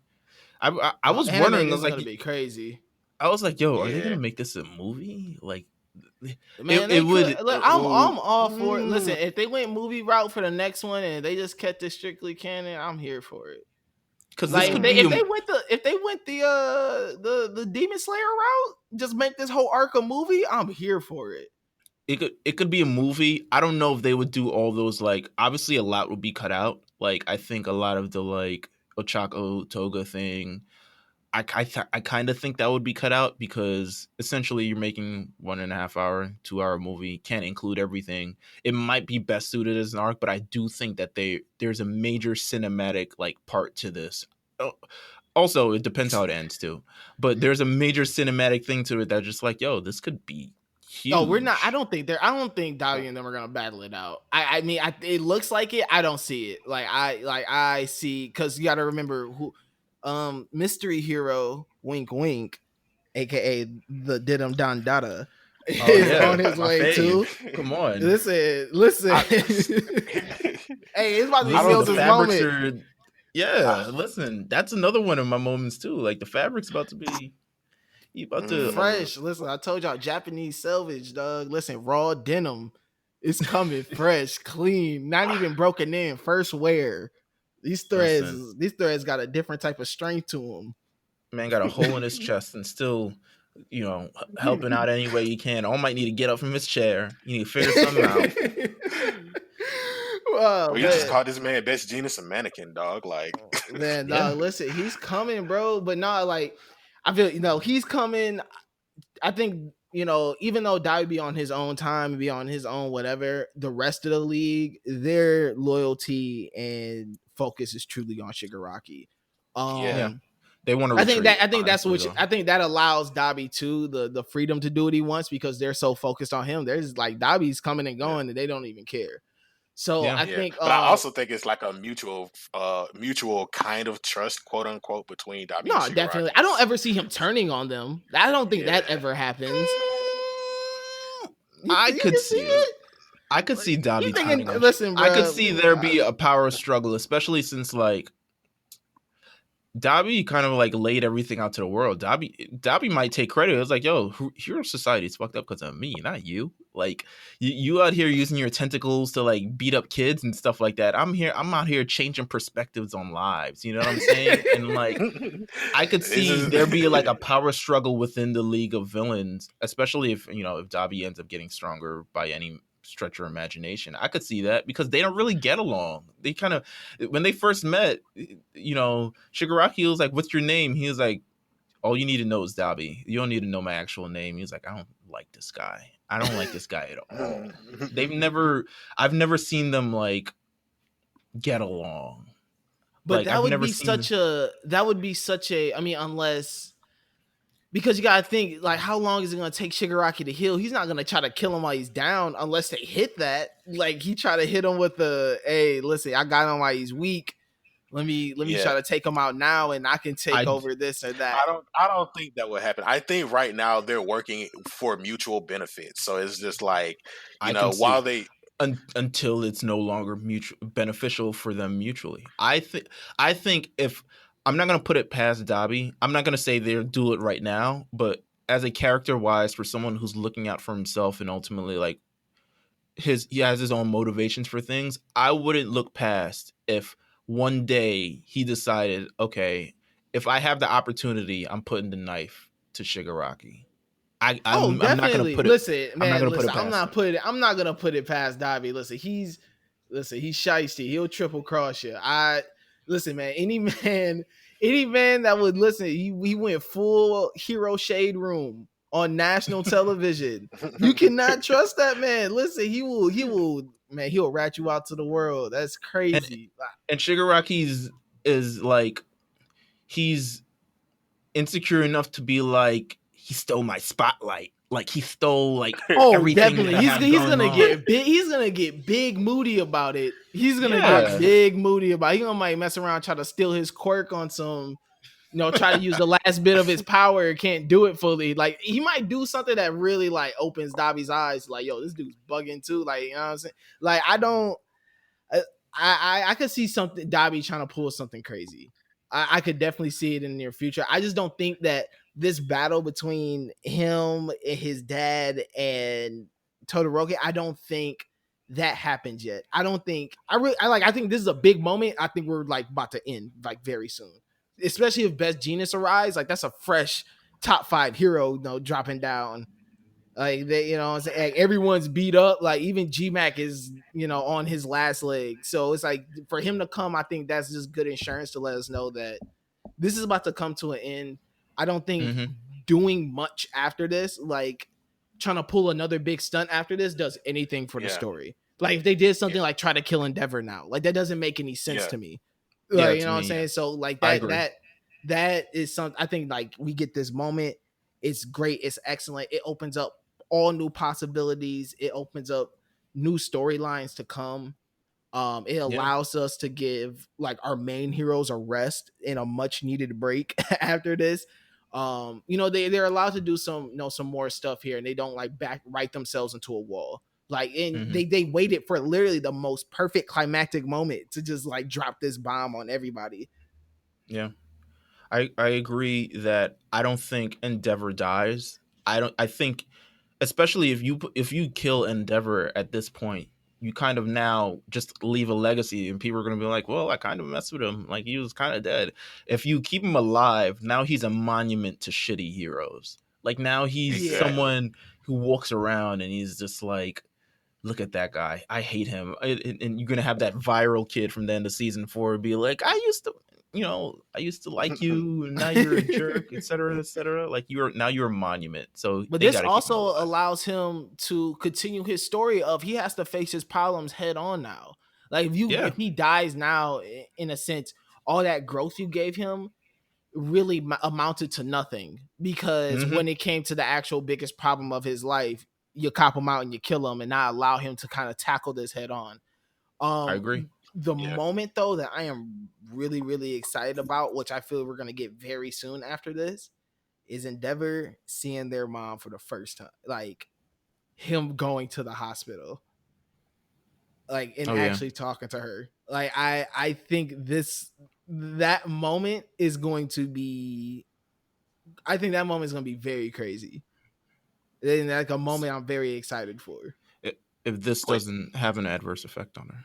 I Oh, was wondering. animated is gonna be crazy. I was like, yo, are they Yeah. gonna make this a movie? Like, Man, it they could. would. Look, I'm all for it. Listen, Mm. if they went movie route for the next one and they just kept it strictly canon, I'm here for it. Because this Like if could they be if a they went the Demon Slayer route, just make this whole arc a movie, I'm here for it. it could be a movie. I don't know if they would do all those, like, obviously a lot would be cut out. Like I think a lot of the like Ochako Toga thing, I kind of think that would be cut out because essentially you're making 1.5 hour, 2 hour movie, can't include everything. It might be best suited as an arc, but I do think that there's a major cinematic like part to this. Also, it depends how it ends too, but there's a major cinematic thing to it that just like, yo, this could be huge. Oh, we're not. I don't think Dabi and them are gonna battle it out. I mean, it looks like it. I don't see it. I see, because you got to remember who, mystery hero, wink wink, aka the Didum Don Dada, is on his way too. Come on, listen. Hey, it's about to be Meelz's moment. Listen, that's another one of my moments too. Like the fabric's about to be. Fresh. Listen, I told y'all, Japanese selvage, dog. Listen, raw denim. It's coming fresh, clean, not even broken in. First wear. These threads got a different type of strength to them. Man got a hole in his chest and still, helping out any way he can. All might need to get up from his chair. You need to figure something out. You just called this man Best Genius a mannequin, dog. Like, man, dog. Listen, he's coming, bro. But not like. I feel, he's coming. I think, even though Dabi be on his own time, be on his own whatever, the rest of the league, their loyalty and focus is truly on Shigaraki. They want to. I think that allows Dabi too the freedom to do what he wants, because they're so focused on him. There's like Dabi's coming and going, and they don't even care. So I think, but I also think it's like a mutual kind of trust, quote unquote, between Dabi. No, definitely. I don't ever see him turning on them. I don't think that ever happens. I could see it. I could see Dabi turning on. Listen, bro, I could see there be a power struggle, especially since like Dabi kind of like laid everything out to the world. Dabi might take credit. It was like, yo, Hero Society is fucked up because of me, not you. Like you out here using your tentacles to like beat up kids and stuff like that. I'm out here changing perspectives on lives. You know what I'm saying? And like, I could see there be like a power struggle within the League of Villains, especially if Dabi ends up getting stronger by any stretch your imagination. I could see that because they don't really get along. They kind of, when they first met, Shigaraki was like, "What's your name?" He was like, "All you need to know is Dabi. You don't need to know my actual name." He was like, "I don't like this guy. I don't like this guy at all." I've never seen them like get along. But like, that would be such a, I mean, unless, because you gotta think, like, how long is it gonna take Shigaraki to heal? He's not gonna try to kill him while he's down unless they hit that. Like, he try to hit him with the, "Hey, listen, I got him while he's weak. Let me try to take him out now, and I can take over this or that." I don't think that would happen. I think right now they're working for mutual benefits. So it's just like, while they until it's no longer beneficial for them mutually. I think if I'm not going to put it past Dabi. I'm not going to say they'll do it right now, but as a character-wise, for someone who's looking out for himself and ultimately like he has his own motivations for things, I wouldn't look past if one day he decided, okay, if I have the opportunity, I'm putting the knife to Shigaraki. I'm not going to put it. I'm not going to put it past Dabi. He's shiesty. He'll triple cross you. Listen, man, any man that would listen, he went full hero shade room on national television. You cannot trust that man. Listen, he'll rat you out to the world. That's crazy. And Shigaraki is like, he's insecure enough to be like, he stole my spotlight. Like he stole like everything. Definitely. He's gonna get big moody about it. He's gonna get big moody about it. He might mess around, try to steal his quirk on some, try to use the last bit of his power, can't do it fully. Like he might do something that really like opens Dabi's eyes, like, yo, this dude's bugging too. Like, you know what I'm saying? Like I could see something Dabi trying to pull something crazy. I could definitely see it in the near future. I just don't think that this battle between him and his dad and Todoroki, I don't think that happened yet. I think this is a big moment. I think we're like about to end like very soon, especially if Best Genius arrives. Like that's a fresh top 5 hero, dropping down. Like they, like everyone's beat up. Like even G-Mac is, on his last leg. So it's like for him to come, I think that's just good insurance to let us know that, this is about to come to an end. I don't think Mm-hmm. doing much after this, like trying to pull another big stunt after this, does anything for the Yeah. story. Like if they did something Yeah. like try to kill Endeavor now, like that doesn't make any sense Yeah. to me. Yeah, Like, you to know what I'm me, saying? yeah. So like I agree. that is something I think like we get this moment. It's great. It's excellent. It opens up all new possibilities. It opens up new storylines to come. It Yeah. allows us to give like our main heroes a rest in a much needed break after this. You know, they're allowed to do some, you know, some more stuff here, and they don't like back write themselves into a wall. Like, and Mhm. they waited for literally the most perfect climactic moment to just like drop this bomb on everybody. Yeah. I agree that I don't think Endeavor dies. I think, especially if you kill Endeavor at this point, you kind of now just leave a legacy, and people are going to be like, well, I kind of messed with him, like he was kind of dead. If you keep him alive, now he's a monument to shitty heroes. Like now he's Yeah. someone who walks around and he's just like, look at that guy, I hate him. And you're gonna have that viral kid from the end of season 4 be like, I used to like you, and now you're a jerk, etc., etc. Like you're a monument. So But they this got to keep him also alive. allows him to continue his story of he has to face his problems head on now. Like Yeah. if he dies now, in a sense, all that growth you gave him really amounted to nothing, because Mhm. when it came to the actual biggest problem of his life, you cop him out and you kill him and not allow him to kind of tackle this head on. I agree. The Yeah. moment though that I am really, really excited about, which I feel we're gonna get very soon after this, is Endeavor seeing their mom for the first time. Like him going to the hospital. Like, and Oh yeah. actually talking to her. Like I think that moment is going to be, I think that moment is going to be very crazy. And like a moment I'm very excited for. If this Wait. doesn't have an adverse effect on her.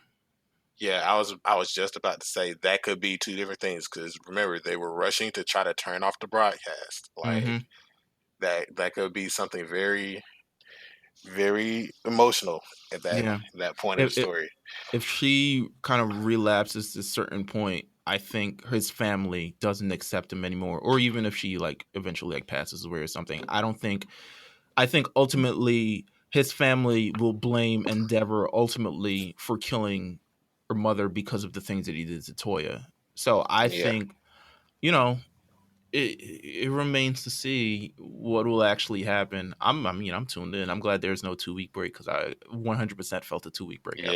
Yeah, I was just about to say that could be two different things, because remember they were rushing to try to turn off the broadcast. Like Mhm. that could be something very, very emotional at Yeah. that point of the If, if story. if she kind of relapses to a certain point, I think his family doesn't accept him anymore. Or even if she like eventually like passes away or something, I think ultimately his family will blame Endeavor ultimately for killing her mother because of the things that he did to Toya. So I Yeah. think, you know, it remains to see what will actually happen. I'm tuned in. I'm glad there's no 2-week break, because I 100% felt a 2-week break Yeah.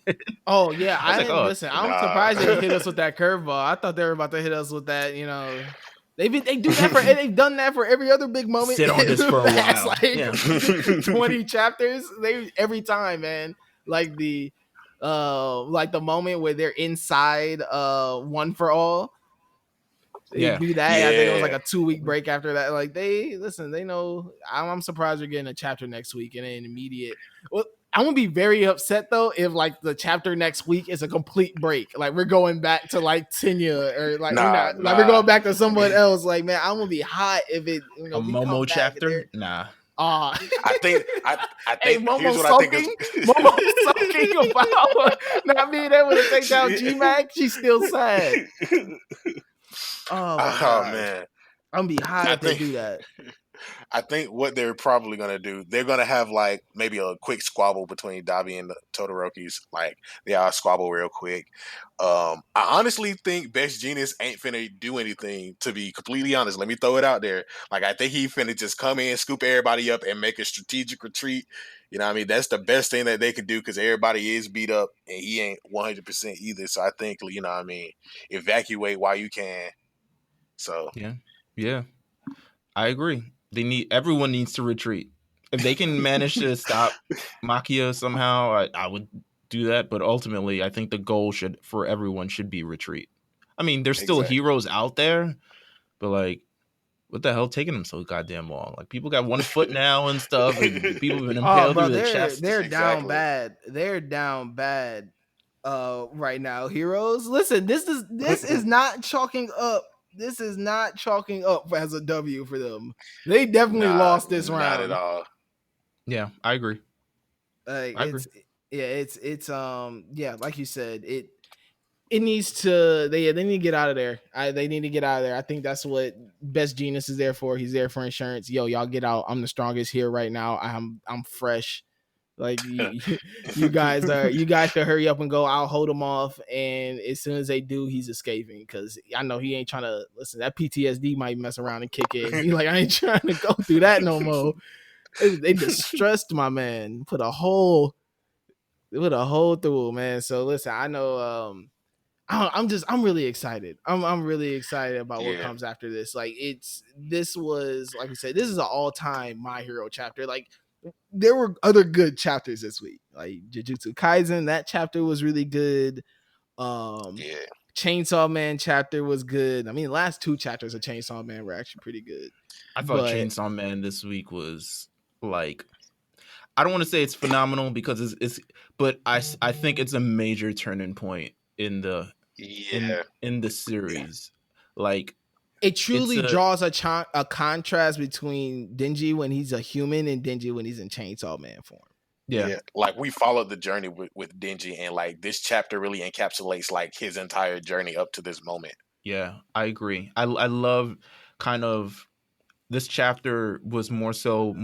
after. Oh yeah, I was I like, didn't oh, listen. I'm Nah. surprised they hit us with that curveball. I thought they were about to hit us with that. You know, they do that for, they've done that for every other big moment. sit on in this the for a past, while. like Yeah. 20 chapters. They every time, man. Like like the moment where they're inside One for All. They Yeah. do that. I think it was like Yeah. a 2-week break after that. Like they listen, they know. I'm surprised we're getting a chapter next week and then immediate. Well, I'm gonna be very upset though if like the chapter next week is a complete break. Like we're going back to like Tenya, or like we're Nah, not, like we're nah. going back to someone else. Like, man, I'm gonna be hot if it, you A know, we come Momo back and chapter? they're Nah. ah. I think Hey, here's Momo what I think is sulking. Momo sulking about not being able to take down G-Mac. She's still sad. Oh my Oh gosh. man. I'm gonna be hot I if they think do that. I think what they're probably gonna do, they're gonna have like maybe a quick squabble between Dabi and the Todorokis. Like they all squabble real quick. I honestly think Best Genius ain't finna do anything. To be completely honest, let me throw it out there. Like I think he finna just come in, scoop everybody up, and make a strategic retreat. You know what I mean? That's the best thing that they can do, because everybody is beat up and he ain't 100% either. So I think, you know what I mean, evacuate while you can. So Yeah. Yeah. I agree. Everyone needs to retreat. If they can manage to stop Makia somehow, I would do that. But ultimately, I think the goal for everyone should be retreat. I mean, there's still exactly. heroes out there, but like, what the hell taking them so goddamn long? Like, people got 1 foot now and stuff, and people have been Oh, impaled bro, through the chest. they're down Exactly. bad. They're down bad right now. Heroes. Listen, this is not chalking up. This is not chalking up as a W for them. They definitely Nah, lost this not at round. all. Yeah, I agree. Like I agree. it's yeah, it's yeah, like you said, it needs to they need to get out of there. They need to get out of there. I think that's what Best Genius is there for. He's there for insurance. Yo, y'all get out. I'm the strongest here right now. I'm fresh. Like you guys can hurry up and go. I'll hold him off, and as soon as they do, he's escaping because I know he ain't trying to listen. That PTSD might mess around and kick in. He like, I ain't trying to go through that no more. They distressed my man, put a hole through him, man. So listen, I know. I'm really excited. I'm really excited about what Yeah, comes after this. Like this was like we said, this is an all time My Hero chapter. Like there were other good chapters this week, like Jujutsu Kaisen. That chapter was really good. Um, yeah, Chainsaw Man chapter was good. I mean, the last two chapters of Chainsaw Man were actually pretty good. I thought But Chainsaw Man this week was like, I don't want to say it's phenomenal because but I think it's a major turning point in the yeah. in the series. Like it it's truly draws a contrast between Denji when he's a human and Denji when he's in Chainsaw Man form. yeah. Like we followed the journey with Denji, and like this chapter really encapsulates like his entire journey up to this moment. Yeah, I agree. I love kind of this chapter was more so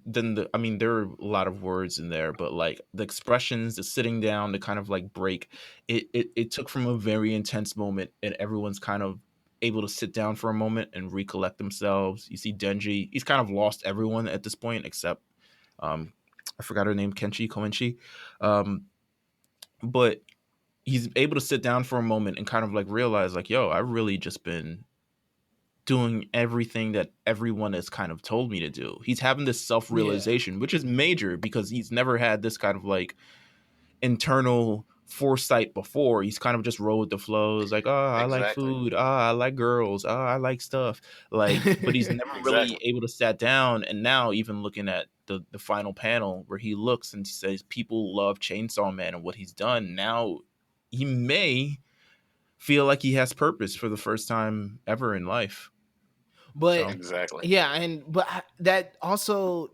than the, I mean there are a lot of words in there, but like the expressions, the sitting down, the kind of like break, it took from a very intense moment and everyone's kind of able to sit down for a moment and recollect themselves. You see Denji, he's kind of lost everyone at this point except um I forgot her name, Koenchi. Um but he's able to sit down for a moment and kind of like realize like, yo, I've really just been doing everything that everyone has kind of told me to do. He's having this Yeah. self-realization, which is major because he's never had this kind of like internal foresight before. He's kind of just rolled with the flow. It's like, oh, I like Exactly. food. Oh, I like girls. Oh, I like stuff. Like, but he's never really Exactly. able to sat down. And now even looking at the final panel where he looks and says people love Chainsaw Man and what he's done, now he may feel like he has purpose for the first time ever in life. But So Exactly. yeah, that also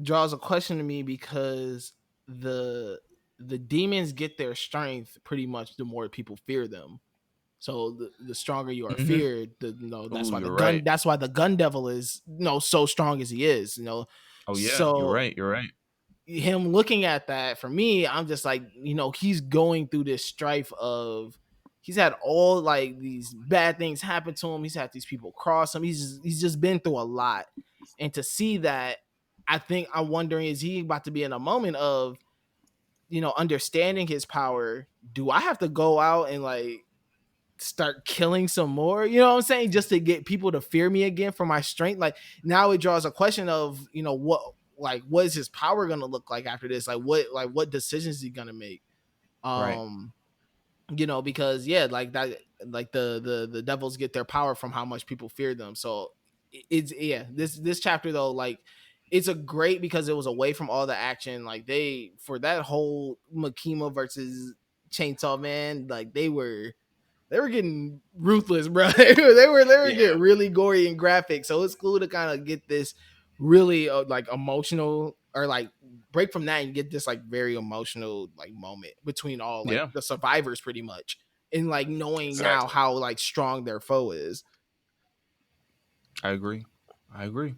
draws a question to me because the the demons get their strength pretty much the more people fear them. So the stronger you are mhm. feared, that's Oh, why you're right. the gun devil is so strong as he is. Oh yeah, you're So right. You're right. him looking at that, for me, I'm just like, he's going through this strife of he's had all like these bad things happen to him. He's had these people cross him. He's just been through a lot. And to see that, I think I'm wondering, is he about to be in a moment of, understanding his power? Do I have to go out and like start killing some more, you know what I'm saying, just to get people to fear me again for my strength? Like now it draws a question of, what is his power gonna look like after this? Like what decisions is he gonna make? Right. um because yeah, like that, like the devils get their power from how much people fear them. So it's, yeah, this chapter though, like it's a great because it was away from all the action. Like they, for that whole Makima versus Chainsaw Man, like they were getting ruthless, bro. They were Yeah. getting really gory and graphic. So it's cool to kind of get this really like emotional, or like break from that and get this like very emotional like moment between all like Yeah, the survivors pretty much, and like knowing now Exactly. how like strong their foe is. I agree. I agree.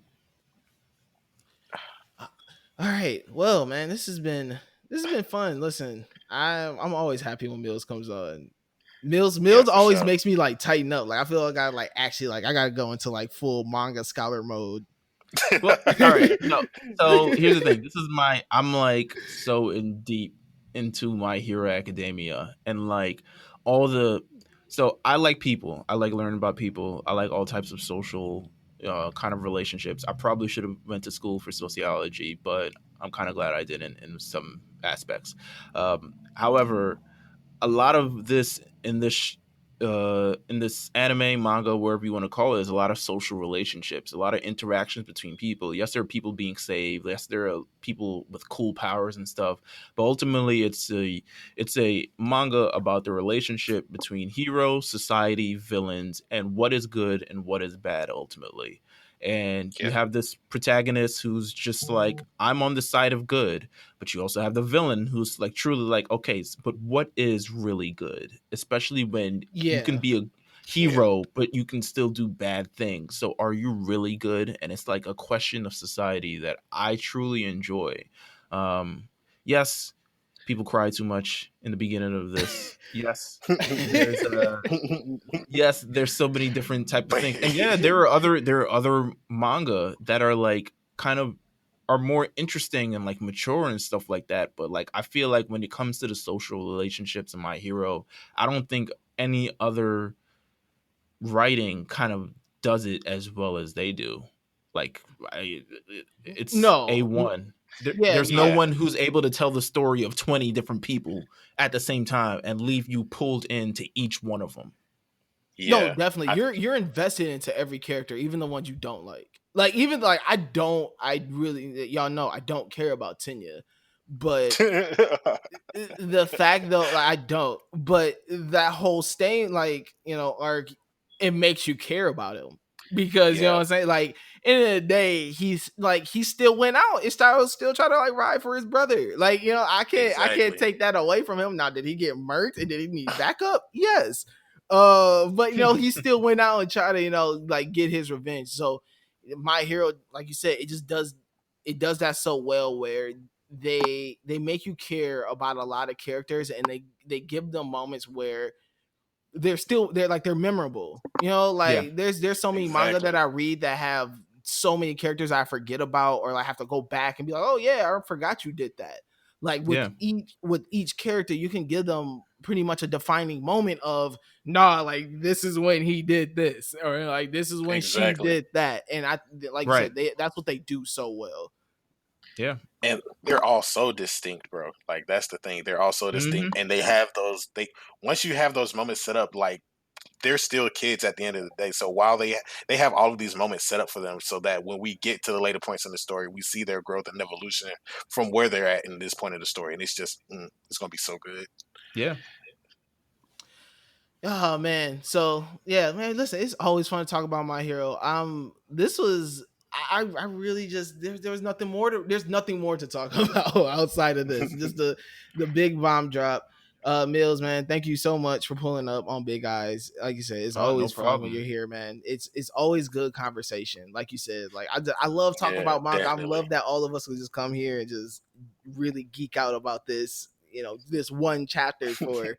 All right, well, man, this has been fun. Listen, I'm always happy when Meelz comes on. Yeah, Meelz for always sure. makes me like tighten up. Like I feel like I like actually like I gotta go into like full manga scholar mode. Well, all right. So here's the thing. This is I'm like so in deep into My Hero Academia and like all the. So I like people. I like learning about people. I like all types of social kind of relationships. I probably should have went to school for sociology, but I'm kind of glad I didn't in some aspects. However, a lot of this in this anime, manga, wherever you want to call it, is a lot of social relationships, a lot of interactions between people. Yes, there are people being saved. Yes, there are people with cool powers and stuff. But ultimately, it's a manga about the relationship between hero, society, villains, and what is good and what is bad ultimately. And you Yeah. have this protagonist who's just like, I'm on the side of good, but you also have the villain who's like truly like, okay, but what is really good? Especially when you can Yeah. be a Yeah. hero, but you can still do bad things. So are you really good? And it's like a question of society that I truly enjoy. Um, yes, people cry too much in the beginning of this. Yes, there's a yes, there's so many different type of But things. And yeah, there are other manga that are like kind of are more interesting and like mature and stuff like that. But like I feel like when it comes to the social relationships in My Hero, I don't think any other writing kind of does it as well as they do. Like it's No. A1. Yeah, There's no no. yeah, one who's able to tell the story of 20 different people at the same time and leave you pulled into each one of them. No, yeah. definitely. I, You're invested into every character, even the ones you don't like. Like even like I really y'all know I don't care about Tenya. But the fact though, like, I don't. But that whole staying like, arc, it makes you care about him. Because you know yeah, what I'm saying? Like end of the day, he's like he still went out. It still trying to like ride for his brother. Like, I can't exactly. take that away from him. Now, did he get murked and did he need backup? Yes. But he still went out and tried to, like get his revenge. So My Hero, like you said, it does that so well where they make you care about a lot of characters, and they give them moments where they're memorable. Yeah. Like there's so many manga that Exactly. I read that have so many characters I forget about, or like have to go back and be like, oh yeah, I forgot you did that. Like Yeah. with each character, you can give them pretty much a defining moment of, nah, like this is when he did this, or like this is when she Exactly. did that. And I like you Right. said, that's what they do so well. Yeah. And they're all so distinct, bro. Like that's the thing. They're all so Hmm. distinct, and they have those. They once you have those moments set up, like they're still kids at the end of the day. So while they have all of these moments set up for them, so that when we get to the later points in the story, we see their growth and evolution from where they're at in this point of the story, and it's just it's gonna be so good. Yeah. Oh man. So yeah, man, listen, it's always fun to talk about My Hero. This was I really just there was nothing more there's nothing more to talk about outside of this. Just the big bomb drop. Meelz, man, thank you so much for pulling up on Big Eyes. Like you said, it's Oh, no always fun when you're problem. here, man. It's always good conversation. Like you said, like I love talking Yeah, about manga. I definitely. love that all of us will just come here and just really geek out about this, this one chapter for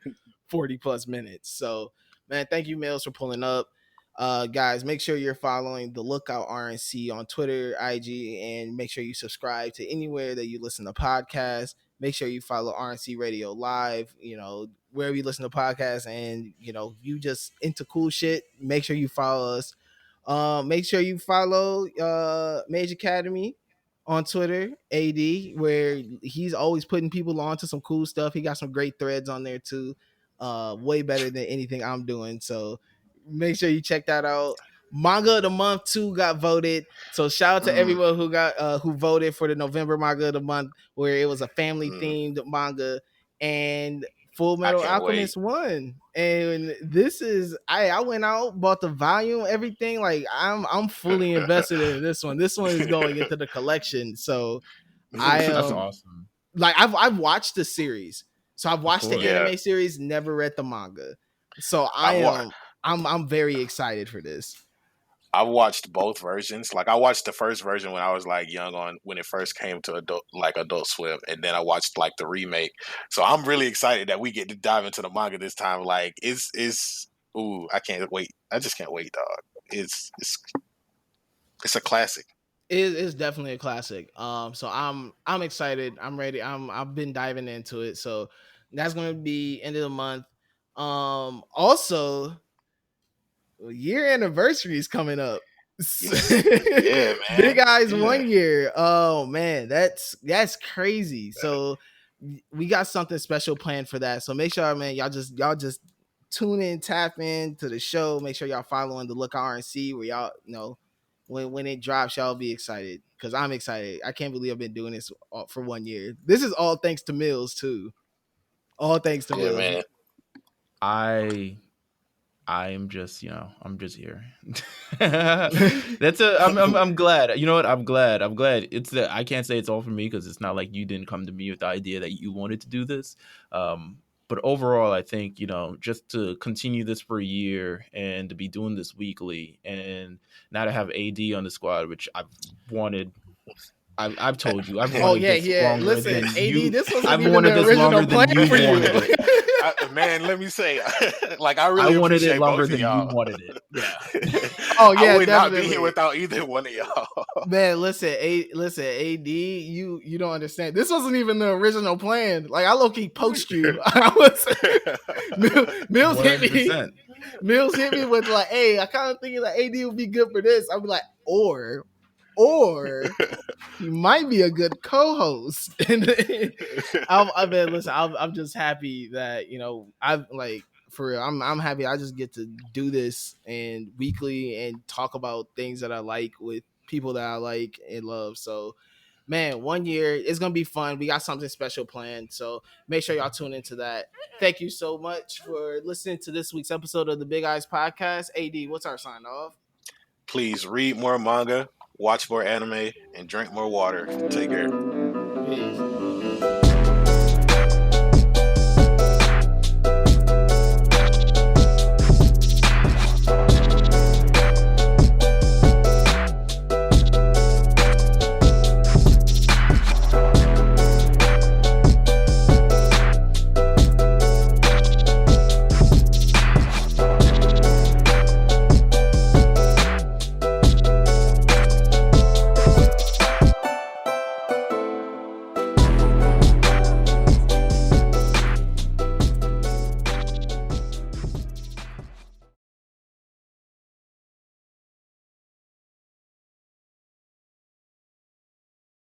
40 plus minutes. So, man, thank you, Meelz, for pulling up. Guys, make sure you're following the Lookout RNC on Twitter, IG, and make sure you subscribe to anywhere that you listen to podcasts. Make sure you follow RNC Radio Live, wherever you listen to podcasts, and you just into cool shit. Make sure you follow us. Make sure you follow Mage Academy on Twitter, AD, where he's always putting people on to some cool stuff. He got some great threads on there too. Way better than anything I'm doing. So make sure you check that out. Manga of the month too got voted. So shout out to Mm, everyone who voted for the November manga of the month, where it was a family mm. themed manga, and Full I Metal can't wait. Alchemist won. And this is I went out, bought the volume, everything. Like I'm fully invested in this one. This one is going into the collection. So I That's am awesome. like I've watched the series. So I've Of watched the course. Yeah, anime series, never read the manga. So I've wa- I'm very excited for this. I watched both versions. Like I watched the first version when I was like young on when it first came to Adult Swim, and then I watched like the remake. So I'm really excited that we get to dive into the manga this time. Like it's ooh, I can't wait. I just can't wait, dog. It's a classic. It is definitely a classic. So I'm excited. I'm ready. I've been diving into it. So that's gonna be end of the month. Also, year anniversary is coming up. Yeah, Big man. Eyes Yeah. 1 year. Oh man, that's crazy. So we got something special planned for that. So make sure, man, y'all just tune in, tap in to the show. Make sure y'all following the Look RNC where y'all when it drops, y'all be excited because I'm excited. I can't believe I've been doing this for 1 year. This is all thanks to Meelz too. All thanks to Yeah, Meelz. man. I I'm just, I'm just here. I'm glad. You know what? I'm glad. It's that I can't say it's all for me because it's not like you didn't come to me with the idea that you wanted to do this. But overall, I think, just to continue this for a year and to be doing this weekly and now to have AD on the squad, which I've wanted. I've told you I've Oh wanted yeah, this yeah. longer Listen, than AD, you. this wasn't I've even wanted the this original longer than plan you for you. wanted it. Man, let me say, like, I I really wanted it appreciate longer both of than you y'all. wanted it. Yeah. Oh I yeah, would not be here definitely. without either one of y'all. Man, listen, AD, you don't understand. This wasn't even the original plan. Like I low key poached you. I was Mills hit me. 100%. Mills hit me with like, hey, I kind of thinking that AD would be good for this. I'd be like, or he might be a good co-host. And I mean, listen, I'm just happy that I've like for real. I'm happy. I just get to do this and weekly and talk about things that I like with people that I like and love. So, man, 1 year it's gonna be fun. We got something special planned. So make sure y'all tune into that. Thank you so much for listening to this week's episode of the Big Eyes Podcast. AD, what's our sign off? Please read more manga, watch more anime, and drink more water. Take care. Peace.